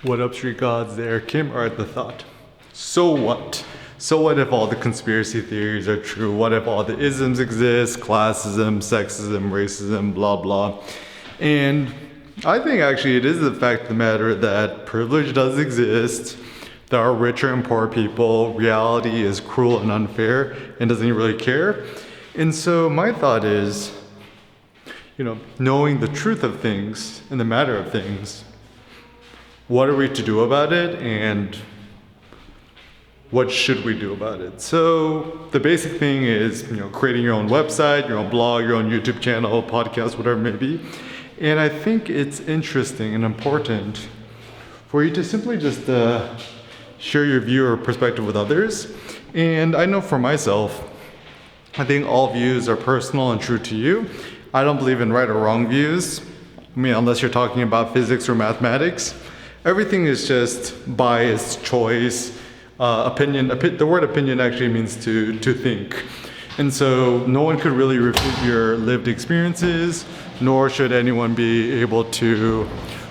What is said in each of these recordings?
What up, street gods? There, Kim Art the Thought. So what? So what if all the conspiracy theories are true? What if all the isms exist? Classism, sexism, racism, blah blah. And I think actually it is the fact of the matter that privilege does exist. There are richer and poor people. Reality is cruel and unfair and doesn't really care. And so my thought is, knowing the truth of things and the matter of things, what are we to do about it, and what should we do about it? So the basic thing is, creating your own website, your own blog, your own YouTube channel, podcast, whatever it may be. And I think it's interesting and important for you to simply just share your view or perspective with others. And I know for myself, I think all views are personal and true to you. I don't believe in right or wrong views. Unless you're talking about physics or mathematics. Everything is just bias, choice, opinion. The word opinion actually means to think. And so no one could really refute your lived experiences, nor should anyone be able to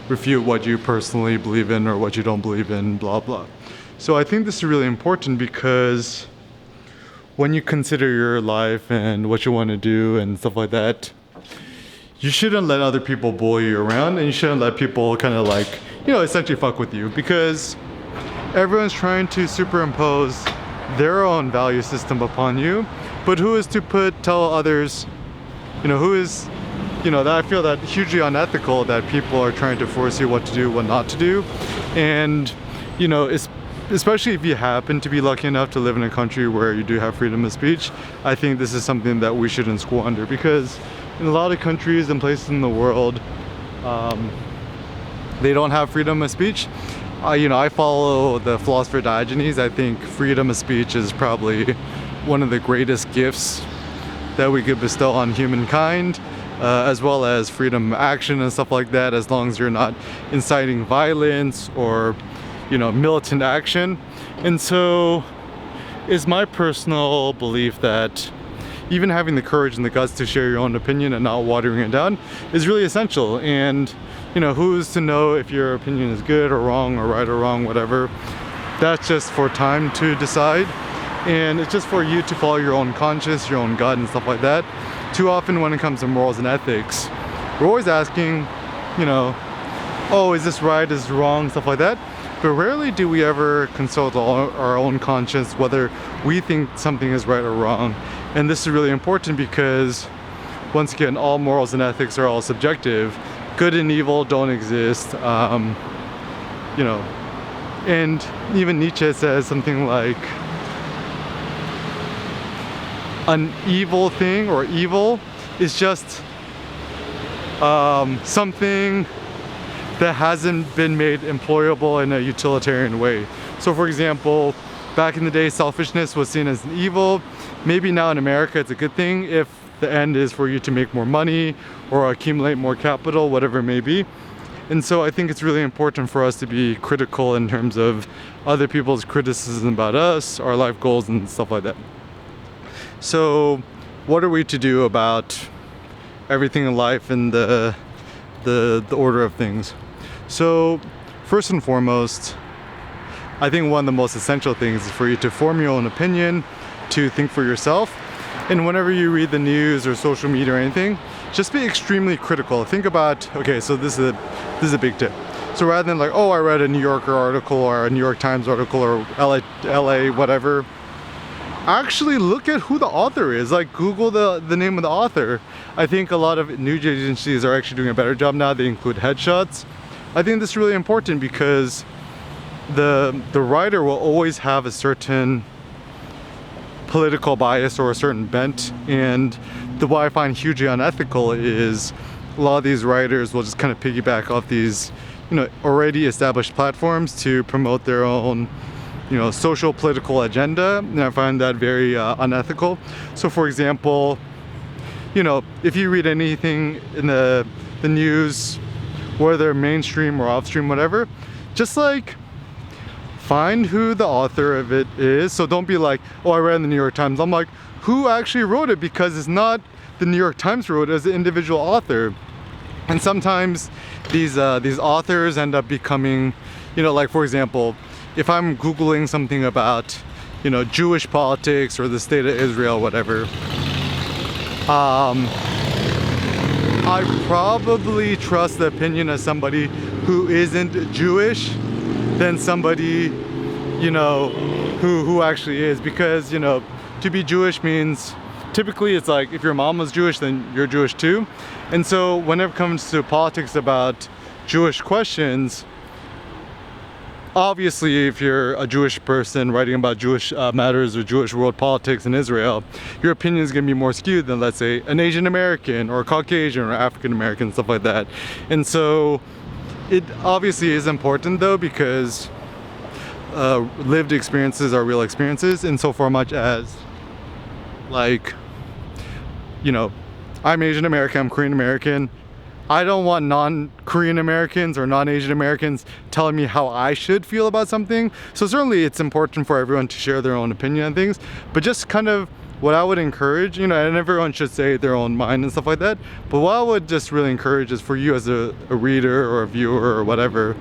refute what you personally believe in or what you don't believe in, blah, blah. So I think this is really important because when you consider your life and what you want to do and stuff like that, you shouldn't let other people bully you around, and you shouldn't let people kind of essentially fuck with you, because everyone's trying to superimpose their own value system upon you. But who is to tell others, that I feel that hugely unethical that people are trying to force you what to do, what not to do. And, especially if you happen to be lucky enough to live in a country where you do have freedom of speech, I think this is something that we shouldn't squander, because in a lot of countries and places in the world, they don't have freedom of speech. I follow the philosopher Diogenes. I think freedom of speech is probably one of the greatest gifts that we could bestow on humankind, as well as freedom of action and stuff like that, as long as you're not inciting violence or, militant action. And so it's my personal belief that even having the courage and the guts to share your own opinion and not watering it down is really essential. And who's to know if your opinion is good or wrong or right or wrong, whatever. That's just for time to decide. And it's just for you to follow your own conscience, your own gut and stuff like that. Too often when it comes to morals and ethics, we're always asking, oh, is this right, is this wrong, stuff like that. But rarely do we ever consult our own conscience whether we think something is right or wrong. And this is really important because, once again, all morals and ethics are all subjective. Good and evil don't exist, and even Nietzsche says something like, an evil thing or evil is just something that hasn't been made employable in a utilitarian way. So for example, back in the day, selfishness was seen as an evil. Maybe now in America it's a good thing if the end is for you to make more money or accumulate more capital, whatever it may be. And so I think it's really important for us to be critical in terms of other people's criticism about us, our life goals and stuff like that. So what are we to do about everything in life and the order of things? So first and foremost, I think one of the most essential things is for you to form your own opinion, to think for yourself. And whenever you read the news or social media or anything, just be extremely critical. Think about, okay, so this is a big tip. So rather than I read a New Yorker article or a New York Times article or LA whatever, actually look at who the author is. Google the name of the author. I think a lot of news agencies are actually doing a better job now. They include headshots. I think this is really important because the writer will always have a certain political bias or a certain bent, and what I find hugely unethical is a lot of these writers will just kind of piggyback off these already established platforms to promote their own social political agenda, and I find that very unethical. So for example, if you read anything in the news, whether mainstream or off-stream, whatever, just find who the author of it is. So don't be like, oh, I read in the New York Times. I'm like, who actually wrote it? Because it's not the New York Times wrote it, as an individual author. And sometimes these authors end up becoming, You know, like for example, if I'm Googling something about, you know, Jewish politics or the state of Israel, whatever, I probably trust the opinion of somebody who isn't Jewish than somebody, you know, who actually is, because, you know, to be Jewish means typically it's like if your mom was Jewish, then you're Jewish too. And so whenever it comes to politics about Jewish questions, obviously if you're a Jewish person writing about Jewish matters or Jewish world politics in Israel, your opinion is going to be more skewed than, let's say, an Asian American or Caucasian or African American, stuff like that. And so it obviously is important though, because lived experiences are real experiences, and so far much as, like, you know, I'm Asian American, I'm Korean American, I don't want non-Korean Americans or non-Asian Americans telling me how I should feel about something. So certainly it's important for everyone to share their own opinion on things, but just kind of what I would encourage, you know, and everyone should say their own mind and stuff like that, but what I would just really encourage is for you as a reader or a viewer or whatever,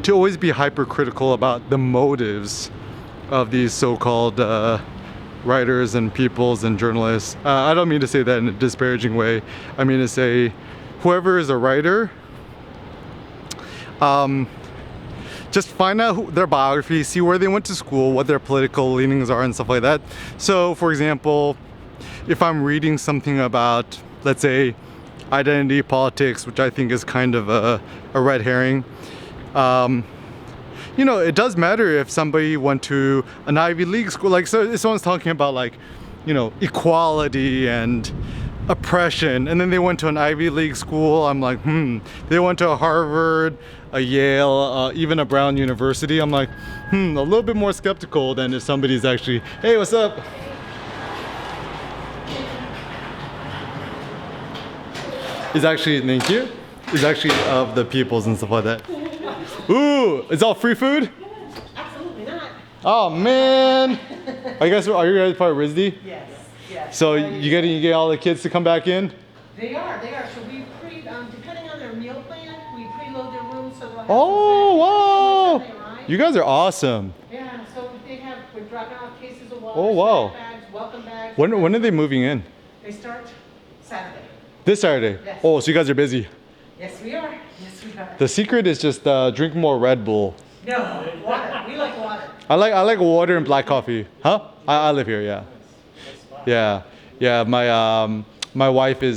to always be hypercritical about the motives of these so-called writers and peoples and journalists. I don't mean to say that in a disparaging way. I mean to say, whoever is a writer, just find out their biography, see where they went to school, what their political leanings are and stuff like that. So for example, if I'm reading something about, let's say, identity politics, which I think is kind of a red herring, you know, it does matter if somebody went to an Ivy League school. Like, so if someone's talking about, like, you know, equality and oppression, and then they went to an Ivy League school, I'm like, they went to a Harvard, a Yale, even a Brown University, I'm like, a little bit more skeptical than if somebody's actually, hey, what's up? Is actually, thank you, is actually of the peoples and stuff like that. Ooh, it's all free food? Absolutely not. Oh man! Are you guys part of RISD? Yes, yes. So you get all the kids to come back in? They are. So we depending on their meal plan, we preload their rooms so they'll have Oh some snacks wow! when they arrive. You guys are awesome. Yeah, so we're dropping off cases of water, Oh wow! snack bags, welcome bags. When are they moving in? They start Saturday. This Saturday? Yes. Oh, so you guys are busy. Yes, we are. Yes, we are. The secret is just drink more Red Bull. No, water. We like water. I like water and black coffee. Huh? I live here, yeah. Yeah. My wife is